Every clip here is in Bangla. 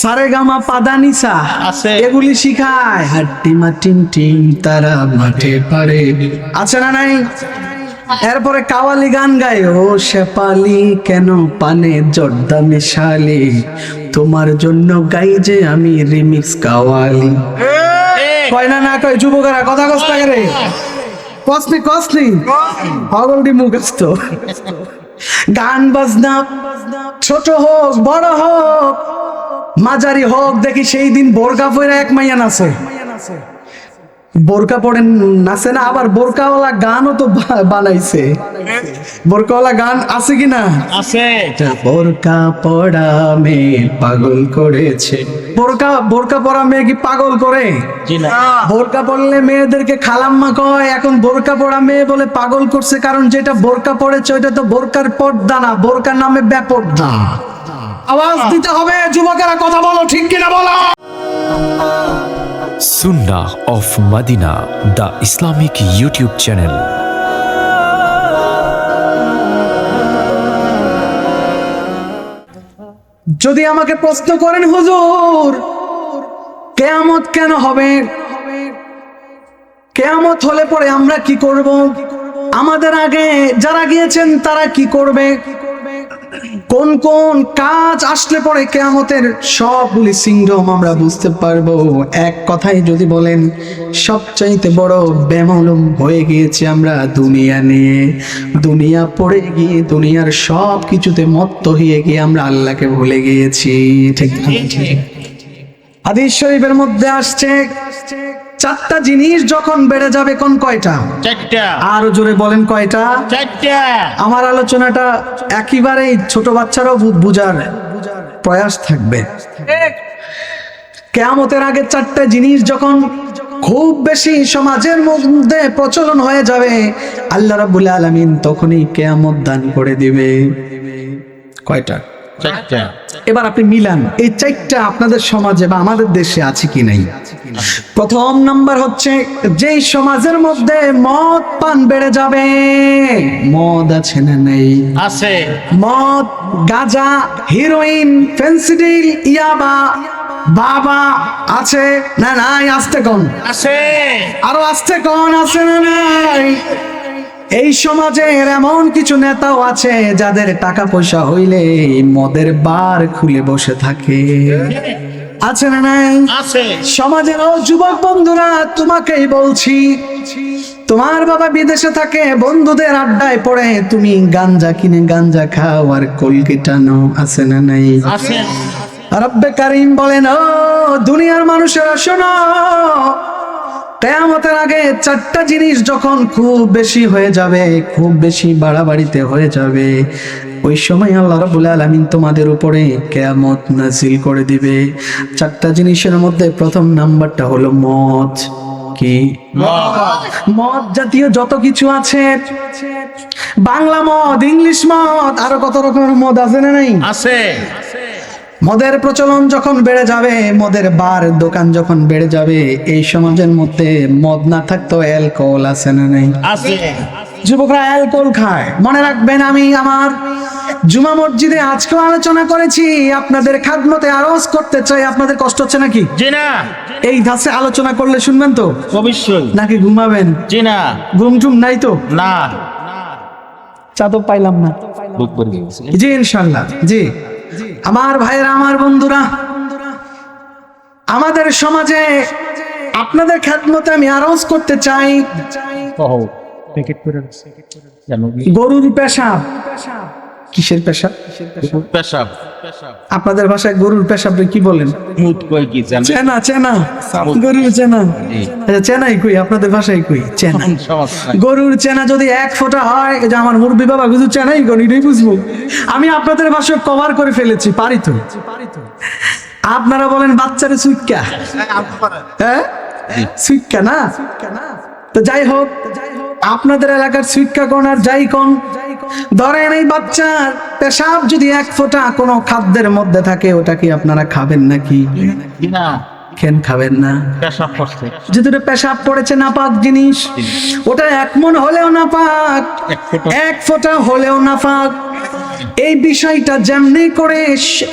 সারেগামা পাদানিসা আছে। এগুলি শিখায়। হাট্টিমা টিম টিম তারা মাঠে পারে, আছে না নাই? এরপরে কাওয়ালি গান গায়, ও শেপালি কেন পানে জর্দা মেশালি, তোমার জন্য গাই যে আমি রিমিক্স কাওয়ালি। কয় না না কয় যুবকেরা কথা কষ্ট করে কসনি কসনি পাগলটি মুখস্থ। গান বাজনা ছোট হোক বড় হোক মাঝারি হোক, দেখি সেই দিন বোরকা পরে এক মাইয়া নাচে। বোরকা পড়েন নাচে না, আবার বোরকাওয়ালা গানও তো বানাইছে। বোরকাওয়ালা গান আছে কিনা? আছে। বোরকা পড়া মেয়ে পাগল করেছে। বোরকা পড়া মেয়ে কি পাগল করে? জি না। বোরকা পড়লে মেয়েদেরকে খালাম্মা কয়, এখন বোরকা পড়া মেয়ে বলে পাগল করছে, কারণ যেটা বোরকা পড়েছে ওইটা তো বোরকার পর্দা না, বোরকার নামে বেপর্দা। আওয়াজ দিতে হবে যুবকেরা, কথা বলো ঠিক কিনা বলো। Sunnah of Madina, the Islamic YouTube channel. যদি আমাকে প্রশ্ন করেন হুজুর কিয়ামত কেন হবে, কিয়ামত হলে পরে আমরা কি করব, আমাদের আগে যারা গিয়েছেন তারা কি করবে, কোন কোন কাজ আসলে পরে কিয়ামতের সবগুলি সিংডম আমরা বুঝতে পারবো, এক কথাই যদি বলেন সবচাইতে বড় বেমালুম হয়ে গিয়েছে আমরা দুনিয়া নিয়ে। দুনিয়া পড়ে গিয়ে দুনিয়ার সব কিছুতে মত্ত হয়ে গিয়ে আমরা আল্লাহকে ভুলে গিয়েছি। ঠিক হাদিস শরীফের মধ্যে আসছে চারটা জিনিস যখন বেড়ে যাবে, কোন কয়টা? চারটা। আরো জোরে বলেন কয়টা? চারটা। আমার আলোচনাটা একেবারেই ছোট বাচ্চারাও বুঝার প্রয়াস থাকবে। কিয়ামতের আগে চারটা জিনিস যখন খুব বেশি সমাজের মধ্যে প্রচলন হয়ে যাবে, আল্লাহ রাব্বুল আলামিন তখনই কিয়ামত দান করে দিবে। কয়টা? চারটা। এবার আপনি মিলান এই চারটা আপনাদের সমাজে বা আমাদের দেশে আছে কি নাই। প্রথম নাম্বার হচ্ছে, যেই সমাজের মধ্যে মদ পান বেড়ে যাবে। মদ আছে না নেই? আছে। মদ, গাঁজা, হিরোইন, ফেন্সিডিল, ইয়াবা, বাবা আছে না নাই? আসতে কোন? আছে। আরো আসতে কোন? আছে না নাই? এই সমাজের এমন কিছু নেতাও আছে যাদের টাকা পয়সা হইলে মদের বার খুলে বসে থাকে, আছে না নাই? আছে। সমাজের যুবক বন্ধুরা তোমাকেই বলছি, তোমার বাবা বিদেশে থাকে, বন্ধুদের আড্ডায় পড়ে তুমি গাঞ্জা কিনে গাঞ্জা খাও আর কলকি টানো, আছে না নাই? আছে। রব্বে কারিম বলেন, ও দুনিয়ার মানুষেরা শোনো, কিয়ামতের আগে চারটা জিনিস যখন খুব বেশি হয়ে যাবে, খুব বেশি বাড়াবাড়িতে হয়ে যাবে, ওই সময় আল্লাহ রাব্বুল আলামিন তোমাদের উপরে কিয়ামত নাযিল করে দিবে। চারটা জিনিসের মধ্যে প্রথম নাম্বারটা হলো মদ। কি? মদ জাতীয় যত কিছু আছে, বাংলা মদ, ইংলিশ মদ, আরো কত রকমের মদ আছে না নাই? আছে। মদের প্রচলন যখন বেড়ে যাবে, মদের বার দোকান যখন বেড়ে যাবে, এই সমাজের মধ্যে মদ না থাকতো অ্যালকোহল আছে না নাই? আছে। যুবকরা অ্যালকোহল খায়। মনে রাখবেন, আমি আমার জুমা মসজিদে আজকেও আলোচনা করেছি, আপনাদের খাদমতে আরজ করতে চাই। আপনাদের কষ্ট হচ্ছে নাকি? জি না। এই ধাঁচে আলোচনা করলে শুনবেন তো অবশ্যই। নাকি ঘুমাবেন? জি না। ঘুম টুম নাই তো? না। চা তো পাইলাম না। জি ইনশাল্লাহ। জি আমার ভাইয়েরা, আমার বন্ধুরা, আমাদের সমাজে আপনাদের খেদমতে আমি আরজ করতে চাই, গরুর পেশাব। কিসের পেশাব? পেশাব। আপনাদের ভাষায় গরুর পেশাব কি বলেন? মুত কই কি জানেন? চেনা চেনা গরুর চেনা। আচ্ছা, চেনাই কই আপনাদের ভাষায়? কই চেনা? গরুর চেনা যদি এক ফোঁটা হয়, যে আমার মুরব্বি বাবা কিছু চেনাই করি এটাই বুঝবো। আমি আপনাদের ভাষায় কভার করে ফেলেছি, পারি তো। আপনারা বলেন বাচ্চারে সুইক্কা। হ্যাঁ সুইক্কা না? তো যাই হোক, আপনাদের এলাকার সুইক্কা কোন আর যাই কোন, ধরেন এই বাচ্চার পেশাব যদি এক ফোঁটা কোনো খাদ্যের মধ্যে থাকে, ওটা কি আপনারা খাবেন নাকি? না। কেন খাবেন না? পেশাব করছে। যেহেতু পেশাব পড়েছে নাপাক জিনিস, ওটা এক মন হলেও নাপাক, এক ফোঁটা হলেও নাপাক। এই বিষয়টা যেমনি করে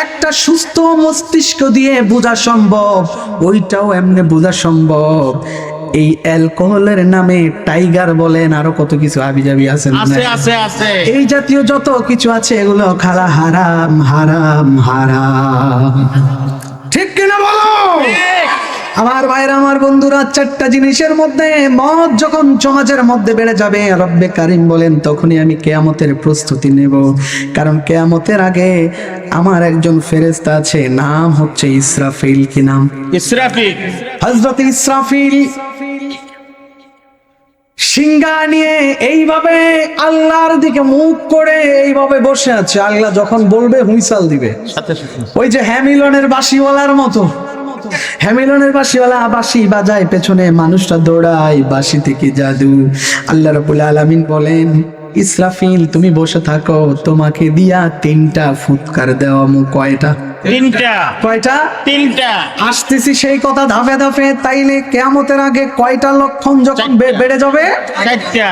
একটা সুস্থ মস্তিষ্ক দিয়ে বোঝা সম্ভব, ওইটাও এমনি বোঝা সম্ভব। এই অ্যালকোহলের নামে টাইগার বলেন, আরো কত কিছু হাবিজাবি আছে না? আছে আছে আছে। এই জাতীয় যত কিছু আছে এগুলো খালা হারাম হারাম হারাম। ঠিক কিনা বলো? আমার ভাইরা, আমার বন্ধুরা, চারটা জিনিসের মধ্যে মদ যখন সমাজের মধ্যে বেড়ে যাবে, রব্বে কারিম বলেন তখনই আমি কিয়ামতের প্রস্তুতি নেব। কারণ কিয়ামতের আগে আমার একজন ফেরেশতা আছে, নাম হচ্ছে ইসরাফিল। কি নাম? ইসরাফিল। হযরত ইসরাফিল সিংহা নিয়ে এইভাবে আল্লাহর দিকে মুখ করে এইভাবে বসে আছে। আল্লাহ যখন বলবে হুইসাল দিবে, সাথে সাথে। ওই যে হ্যামিলনের বাঁশিওয়ালার মতো। হ্যামিলনের বাঁশিওয়ালা বাঁশি বাজায়, পেছনে মানুষটা দৌড়ায়, বাঁশি থেকে জাদু। আল্লাহ রাব্বুল আলামিন বলেন, ইসরাফিল তুমি বসে থাকো, তোমাকে দিয়া 3টা ফুৎকার দেওয়া। কয়টা? 3টা। কয়টা? 3টা। আসতেছি সেই কথা ধাপে ধাপে। তাইলে কিয়ামতের আগে কয়টা লক্ষণ যখন বেড়ে যাবে? 4টা।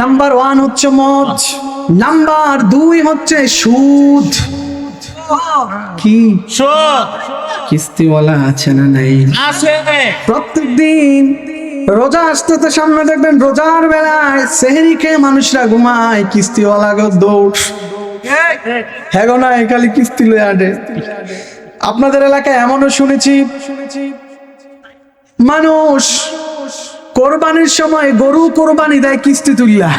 নাম্বার 1 হচ্ছে মদ, নাম্বার 2 হচ্ছে সুদ। কি সুদ কিস্তিওয়ালা আছে না নাই? আছে। প্রত্যেকদিন রোজা আসতে তো সামনে দেখবেন, রোজার বেলায় সেহরি খেয়ে মানুষরা ঘুমায়, কিস্তিওয়ালা গো দৌড়। হ্যাঁ গো, না খালি কিস্তি লয়ে আডে। আপনাদের এলাকায় এমনও শুনেছি মানুষ কোরবানির সময় গরু কোরবানি দেয় কিস্তি তুললা।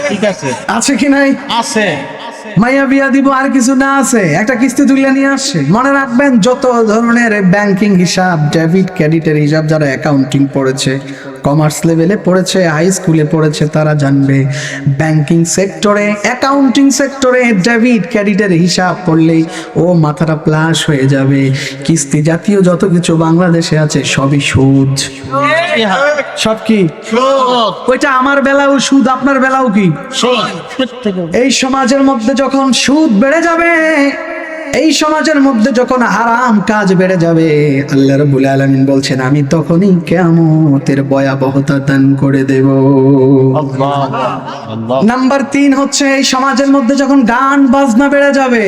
ঠিক আছে। আছে কি নাই? আছে। মাইয়া বিয়া দিব আর কিছু না আছে, একটা কিস্তি তুলে নিয়ে আসে। মনে রাখবেন, যত ধরনের ব্যাংকিং হিসাব, ডেবিট ক্রেডিটের হিসাব, যারা অ্যাকাউন্টিং পড়েছে, কমার্স লেভেলে পড়েছে, হাই স্কুলে পড়েছে, তারা জানবে ব্যাংকিং সেক্টরে, অ্যাকাউন্টিং সেক্টরে ডেবিট ক্রেডিটের হিসাব পড়লেই ও মাথাটা প্লাস হয়ে যাবে। কিস্তি জাতীয় যত কিছু বাংলাদেশে আছে সবই সুদ। সব কি? সুদ। ওইটা আমার বেলাও সুদ, আপনার বেলাও কি? সুদ। এই সমাজের মধ্যে যখন সুদ বেড়ে যাবে, এই সমাজের মধ্যে যখন হারাম কাজ বেড়ে যাবে, আল্লাহ রাব্বুল আলামিন বলছেন আমি তখনই কিয়ামতের ভয়াবহতা দান করে দেব। আল্লাহ আল্লাহ। নাম্বার 3 হচ্ছে এই সমাজের মধ্যে যখন গান বাজনা বেড়ে যাবে।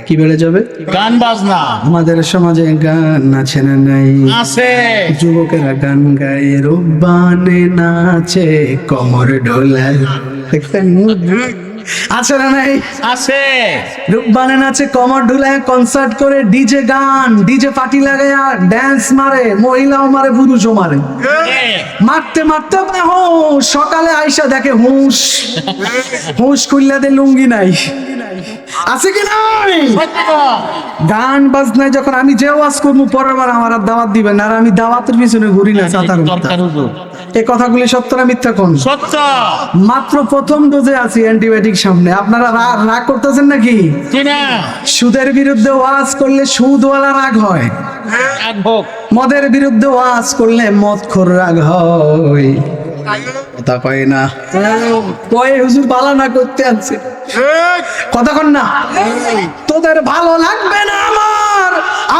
কি বেড়ে যাবে? গান বাজনা। আমাদের সমাজে গান আছে না নাই? আছে। যুবকেরা গান গায়, রূপবানে নাচে, কমর ডোলায়। দেখছেন? আছে না নাই? আছে। রূপবানে নাচে, কমর ডুলায়, কনসার্ট করে, ডিজে গান, ডিজে পার্টি লাগায়া ড্যান্স মারে, মহিলাও মারে, পুরুষও মারে। মারতে মারতে আপনি হুঁশ, সকালে আইসা দেখে হুঁশ হুঁশ খুললাতে লুঙ্গি নাই। আছে কি নাই? গান বাজনায় যখন আমি যে ওয়াজ করবো, পরের বার আমার আর দাওয়াত দিবেন, আর আমি দাওয়াতের পিছনে ঘুরি না। দরকার হুজুর। এই কথাগুলি সত্য না মিথ্যা কোন? সত্য। মাত্র প্রথম ডোজে আছি, অ্যান্টিবায়োটিক সামনে। আপনারা রাগ করতেছেন নাকি? কিনা সুদের বিরুদ্ধে ওয়াজ করলে সুদওয়ালা রাগ হয়, এক হোক। মদের বিরুদ্ধে ওয়াজ করলে মদখোর রাগ হয়। কথা কয় না, কয় হুজুর বালা না করতে আছে। কথা কন না। তোদের ভালো লাগবে না আমার,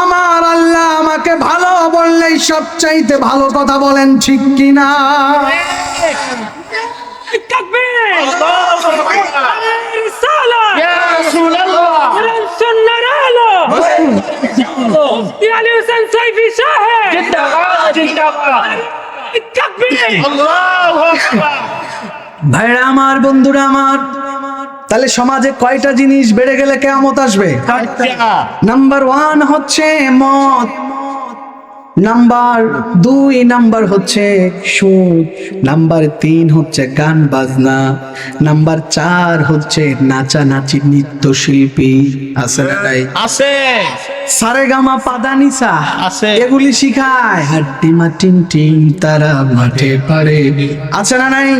আমার আল্লাহ আমাকে ভালো বললেই সবচাইতে ভালো কথা বলেন, ঠিক কিনা? ভাইরা আমার, বন্ধুরা আমার, তাহলে সমাজে কয়টা জিনিস বেড়ে গেলে কিয়ামত আসবে? নাম্বার 1 হচ্ছে মদ, নাম্বার 2 নাম্বার হচ্ছে সুদ, নাম্বার 3 হচ্ছে গান বাজনা, নাম্বার 4 হচ্ছে নাচানাচি, নৃত্যশিল্পী। আছে না নাই? আছে। সারেগামা পাদানিসা আছে। এগুলি শিখায়। হাড্ডি মাটিন টিম তারা মাঠে পারে। আছে না নাই?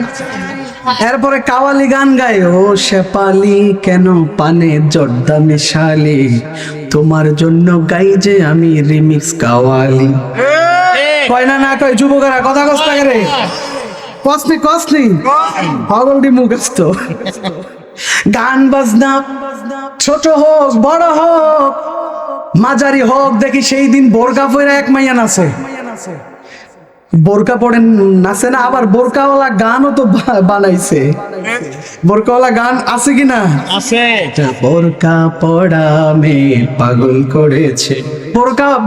এরপরে কাওয়ালি গান গায়, ও শেপালি কেন পানে জর্দা মেশালি, তোমার জন্য গাই যে আমি রিমিক্স কাওয়ালি। কয় না না কয়? যুবকেরা কথা কষ্ট করে কসনি কসনি হগলডি মুখস্থ। গান বাজনা ছোট হোক বড় হোক মাঝারি হোক, দেখি সেই দিন বোরকা পরে এক মাইয়ান আছে, বোরকা পড়েন নাচে না, আবার বোরকাওয়ালা গানও তো বানাইছে। বোরকাওয়ালা গান আছে কি না? আছে। বোরকা পড়া মেয়ে পাগল করেছে।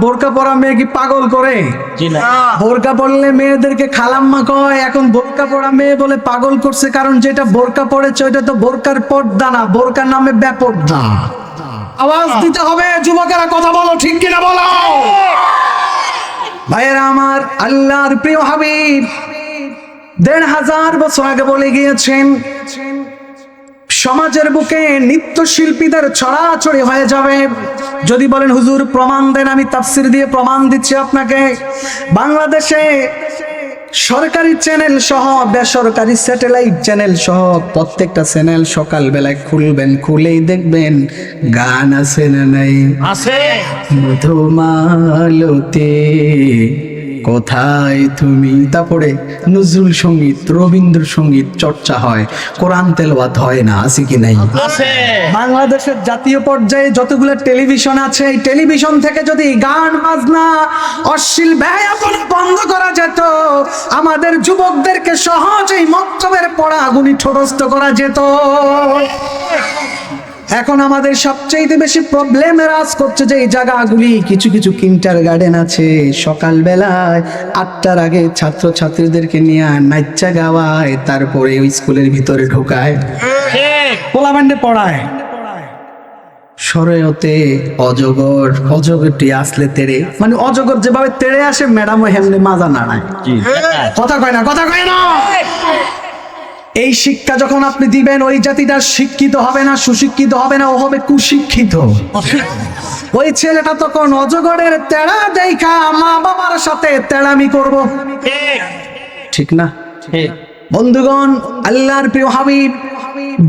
বোরকা পড়া মেয়ে কি পাগল করে? জি না। বোরকা পড়লে মেয়েদেরকে খালাম্মা কয়, এখন বোরকা পড়া মেয়ে বলে পাগল করছে, কারণ যেটা বোরকা পড়েছে ওইটা তো বোরকার পর্দা না, বোরকার নামে বেপর্দা। আওয়াজ দিতে হবে যুবকেরা, কথা বলো ঠিক কিনা বলো। ভাইয়েরা আমার, আল্লাহর প্রিয় হাবিব ১৫০০ বছর আগে বলে গিয়েছেন, সমাজের বুকে নৃত্যশিল্পীদের ছড়াছড়ি হয়ে যাবে। যদি বলেন হুজুর প্রমাণ দেন, আমি তাফসীর দিয়ে প্রমাণ দিচ্ছি আপনাকে। বাংলাদেশে সরকারি চ্যানেল সহ বেসরকারি স্যাটেলাইট চ্যানেল সহ প্রত্যেকটা চ্যানেল সকাল বেলায় খুলবেন, খুলেই দেখবেন গান আছে না নাই? আছে। মধুমালতে কোথায় তুমি, তারপরে নজরুল সঙ্গীত, রবীন্দ্রসঙ্গীত চর্চা হয়, কোরআন তেলাওয়াত হয় না, আছে কি নাই? আছে। বাংলাদেশের জাতীয় পর্যায়ে যতগুলো টেলিভিশন আছে, এই টেলিভিশন থেকে যদি গান বাজনা অশ্লীল বেহায়াপন বন্ধ করা যেত, আমাদের যুবকদেরকে সহজেই মক্তবের পড়াগুলি ঠোরস্থ করা যেত। এখন আমাদের সবচেয়ে বেশি প্রবলেম রাজ করছে যে এই জায়গাগুলি, কিছু কিছু কিন্টার গার্ডেন আছে, সকালবেলায় ৮টার আগে ছাত্রছাত্রীদেরকে নিয়ে নাচা গাওয়ায়, তারপরে ওই স্কুলের ভিতরে ঢোকায়, ঠিক। পোলাবান্ডে পড়ায়। সরেয়তে অজগরটি আসলে তেড়ে, মানে অজগর যেভাবে তেড়ে আসে ম্যাডামও হেমনে মাজা নাড়ায়। জি। কথা কয় না, কথা কয় না। এই শিক্ষা যখন আপনি দিবেন, ওই জাতিটা শিক্ষিত হবে না, সুশিক্ষিত হবে না, ও হবে কুশিক্ষিত। ওই ছেলেটা তখন অজগরের তেড়া দেখা মা বাবার সাথে তেড়ামি করব, ঠিক। ঠিক না? ঠিক। বন্ধুগণ, আল্লাহর প্রিয় হাবিব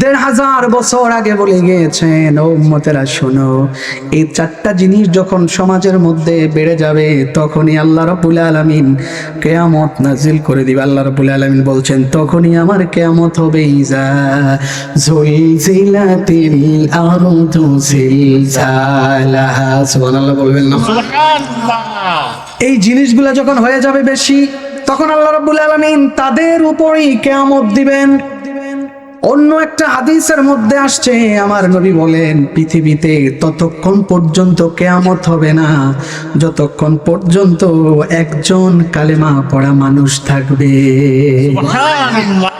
১৫০০ বছর আগে বলে গিয়েছেন, ও উম্মতেরা শোনো, এই ৪টা জিনিস যখন সমাজের মধ্যে বেড়ে যাবে, তখনই আল্লাহ রাব্বুল আলামিন কিয়ামত নাজিল করে দিবে। আল্লাহ রাব্বুল আলামিন বলছেন, তখনই আমার কিয়ামত হবে। ইজা জুলজিলাতিল আরদু জিলজালাহা। সুবহানাল্লাহ বলবেন না? সুবহানাল্লাহ। এই জিনিসগুলো যখন হয়ে যাবে বেশি, তখন আল্লাহ রাব্বুল আলামিন তাদের উপরই কিয়ামত দিবেন। অন্য একটা হাদিসের মধ্যে আসছে, আমার নবী বলেন, পৃথিবীতে ততক্ষণ পর্যন্ত কিয়ামত হবে না যতক্ষণ পর্যন্ত একজন কালেমা পড়া মানুষ থাকবে। সুবহানাল্লাহ।